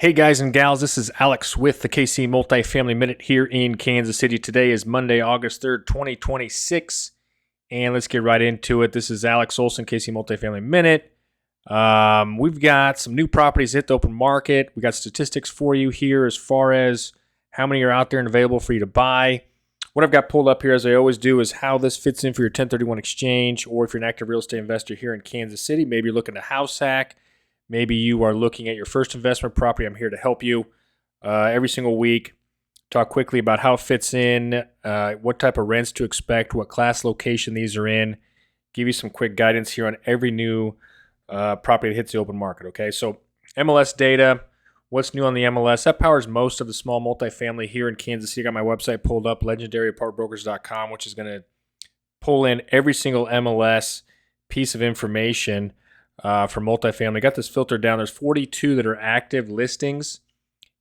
Hey guys and gals, this is Alex with the KC Multifamily Minute here in Kansas City. Today is Monday, August 3rd, 2026, and let's get right into it. This is Alex Olson, KC Multifamily Minute. We've got some new properties hit the open market. We got statistics for you here as far as how many are out there and available for you to buy. What I've got pulled up here, as I always do, is how this fits in for your 1031 exchange, or if you're an active real estate investor here in Kansas City, maybe you're looking to house hack. Maybe you are looking at your first investment property. I'm here to help you every single week. Talk quickly about how it fits in, what type of rents to expect, what class location these are in. Give you some quick guidance here on every new property that hits the open market. Okay, so MLS data. What's new on the MLS? That powers most of the small multifamily here in Kansas City. I got my website pulled up, legendaryapartbrokers.com, which is going to pull in every single MLS piece of information for multifamily. Got this filtered down. There's 42 that are active listings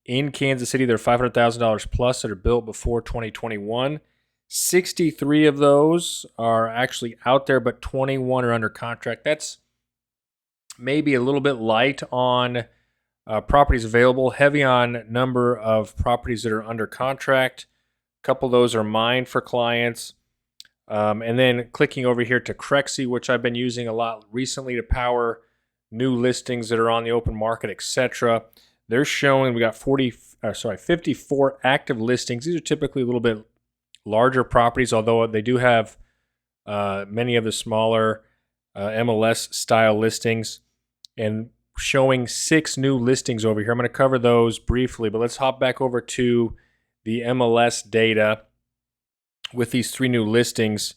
in Kansas City. They're $500,000 plus that are built before 2021. 63 of those are actually out there, but 21 are under contract. That's maybe a little bit light on properties available, heavy on number of properties that are under contract. A couple of those are mine for clients. And then clicking over here to Crexy, which I've been using a lot recently to power new listings that are on the open market, etc. They're showing we got 54 active listings. These are typically a little bit larger properties, although they do have many of the smaller MLS style listings, and showing 6 new listings over here. I'm going to cover those briefly, but let's hop back over to the MLS data with these 3 new listings.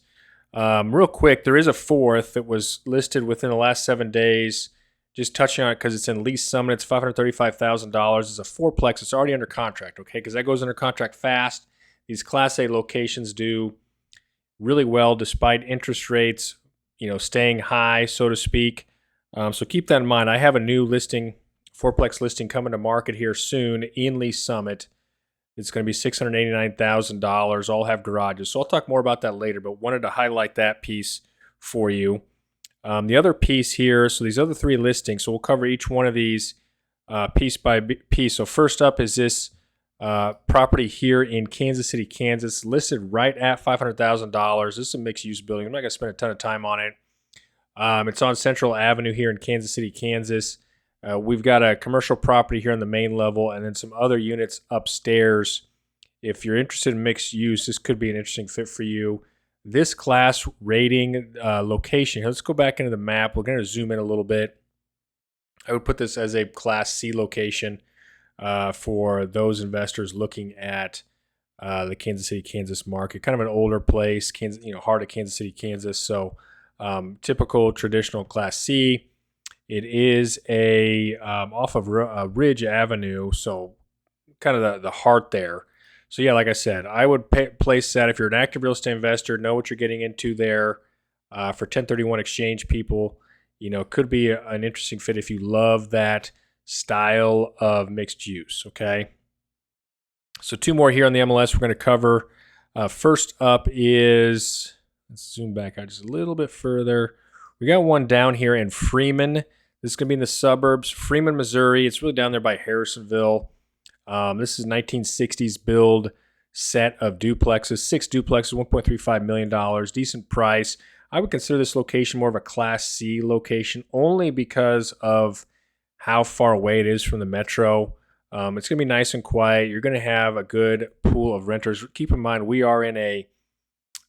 Real quick, there is a 4th that was listed within the last 7 days. Just touching on it because it's in Lease Summit. It's $535,000. It's a 4-plex. It's already under contract, okay? Because that goes under contract fast. These Class A locations do really well despite interest rates, staying high, so to speak. So keep that in mind. I have a new listing, 4-plex listing coming to market here soon in Lease Summit. It's going to be $689,000. All have garages. So I'll talk more about that later, but wanted to highlight that piece for you. The other piece here, so these other 3 listings, so we'll cover each one of these piece by piece. So first up is this property here in Kansas City, Kansas, listed right at $500,000. This is a mixed-use building. I'm not going to spend a ton of time on it. It's on Central Avenue here in Kansas City, Kansas. We've got a commercial property here on the main level and then some other units upstairs. If you're interested in mixed use, this could be an interesting fit for you. This class rating location, let's go back into the map. We're going to zoom in a little bit. I would put this as a Class C location for those investors looking at the Kansas City, Kansas market. Kind of an older place, Kansas, heart of Kansas City, Kansas. So typical traditional Class C. It is off of Ridge Avenue, so kind of the heart there. So yeah, like I said, I would place that if you're an active real estate investor, know what you're getting into there. For 1031 exchange people, could be an interesting fit if you love that style of mixed use, okay? So 2 more here on the MLS we're going to cover. First up is, let's zoom back out just a little bit further. We got one down here in Freeman. This is going to be in the suburbs, Freeman, Missouri. It's really down there by Harrisonville. This is 1960s build set of duplexes, 6 duplexes, $1.35 million, decent price. I would consider this location more of a Class C location only because of how far away it is from the metro. It's going to be nice and quiet. You're going to have a good pool of renters. Keep in mind, we are in I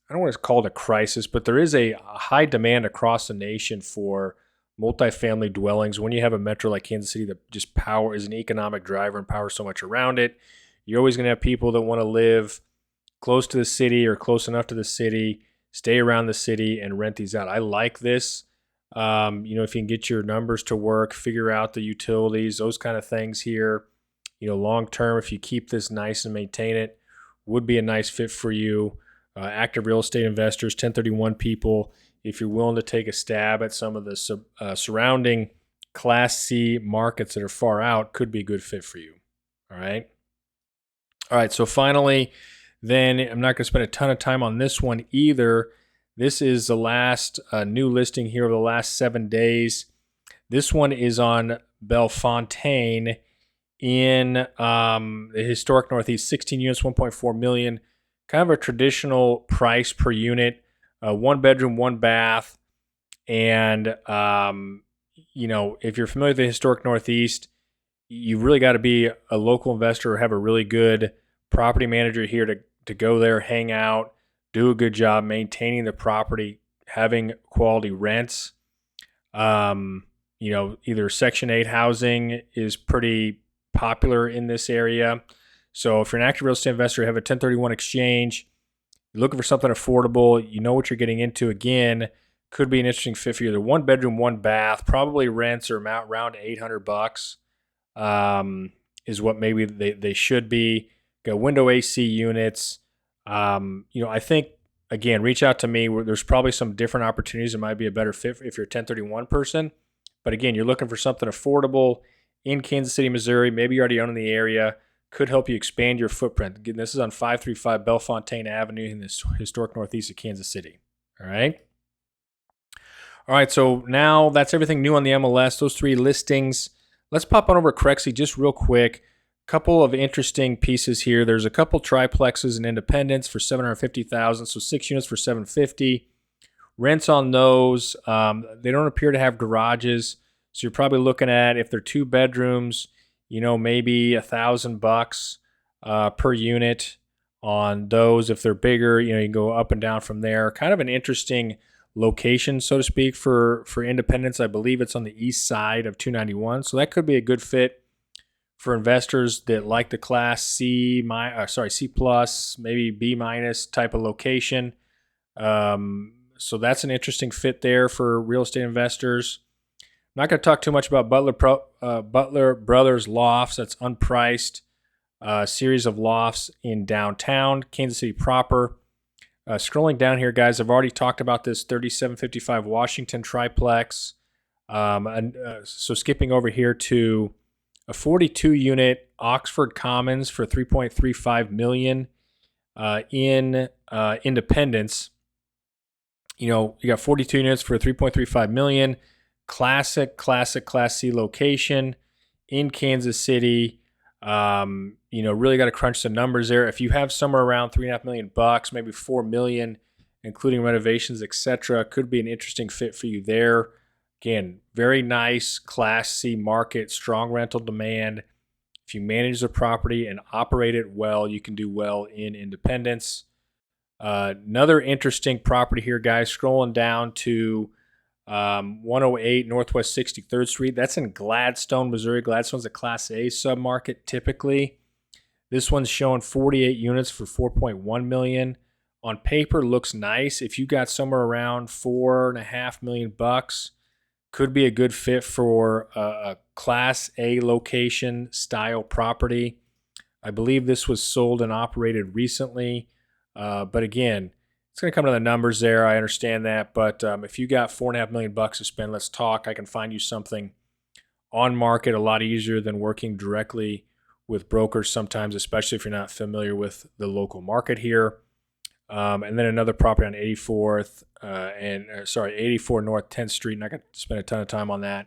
don't want to call it a crisis, but there is a high demand across the nation for multifamily dwellings. When you have a metro like Kansas City that just is an economic driver and powers so much around it, you're always going to have people that want to live close to the city or close enough to the city, stay around the city, and rent these out. I like this. If you can get your numbers to work, figure out the utilities, those kind of things here, long term, if you keep this nice and maintain it, would be a nice fit for you. Active real estate investors, 1031 people, if you're willing to take a stab at some of the surrounding Class C markets that are far out, could be a good fit for you. All right. So finally, then I'm not going to spend a ton of time on this one either. This is the last new listing here over the last 7 days. This one is on Bellefontaine in the historic Northeast, 16 units, 1.4 million. Kind of a traditional price per unit, 1 bedroom, 1 bath. And, if you're familiar with the historic Northeast, you really got to be a local investor or have a really good property manager here to go there, hang out, do a good job maintaining the property, having quality rents. Either Section 8 housing is pretty popular in this area. So if you're an active real estate investor, have a 1031 exchange, you're looking for something affordable, you know what you're getting into. Again, could be an interesting fit for you. Either 1 bedroom, 1 bath, probably rents are around $800. Is what maybe they should be. Got window AC units. I think, again, reach out to me. There's probably some different opportunities that might be a better fit if you're a 1031 person. But again, you're looking for something affordable in Kansas City, Missouri. Maybe you already own in the area. Could help you expand your footprint. Again, this is on 535 Bellefontaine Avenue in the historic Northeast of Kansas City. All right. All right, so now that's everything new on the MLS, those 3 listings. Let's pop on over to Crexy just real quick. Couple of interesting pieces here. There's a couple triplexes and independents for $750,000, so 6 units for $750,000. Rents on those, they don't appear to have garages, so you're probably looking at, if they're 2 bedrooms, maybe $1,000 per unit on those. If they're bigger, you can go up and down from there. Kind of an interesting location, so to speak, for independents. I believe it's on the east side of 291, so that could be a good fit for investors that like the class C plus, maybe B minus type of location. So that's an interesting fit there for real estate investors. I'm not going to talk too much about Butler Brothers Lofts. That's unpriced series of lofts in downtown Kansas City proper. Scrolling down here, guys, I've already talked about this 3755 Washington triplex. So skipping over here to a 42-unit Oxford Commons for $3.35 million in Independence. You got 42 units for $3.35 million. Classic Class C location in Kansas City. Really got to crunch the numbers there. If you have somewhere around $3.5 million, maybe $4 million, including renovations, etc., could be an interesting fit for you there. Again, very nice Class C market, strong rental demand. If you manage the property and operate it well, you can do well in Independence. Another interesting property here, guys, scrolling down to 108 Northwest 63rd Street. That's in Gladstone, Missouri. Gladstone's a Class A submarket typically. This one's showing 48 units for $4.1 million. On paper, looks nice. If you got somewhere around $4.5 million, could be a good fit for a Class A location style property. I believe this was sold and operated recently. But again, it's going to come to the numbers there. I understand that. But if you got $4.5 million to spend, let's talk. I can find you something on market a lot easier than working directly with brokers sometimes, especially if you're not familiar with the local market here. And then another property on 84 North 10th Street. Not going to spend a ton of time on that.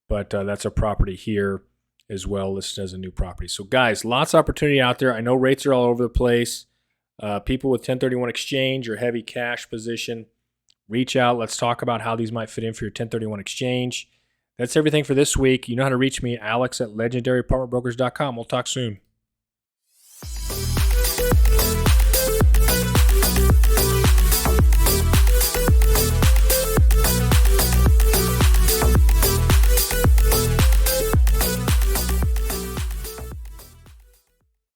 But that's a property here as well, listed as a new property. So guys, lots of opportunity out there. I know rates are all over the place. People with 1031 exchange or heavy cash position, reach out. Let's talk about how these might fit in for your 1031 exchange. That's everything for this week. You know how to reach me, Alex at legendaryapartmentbrokers.com. We'll talk soon.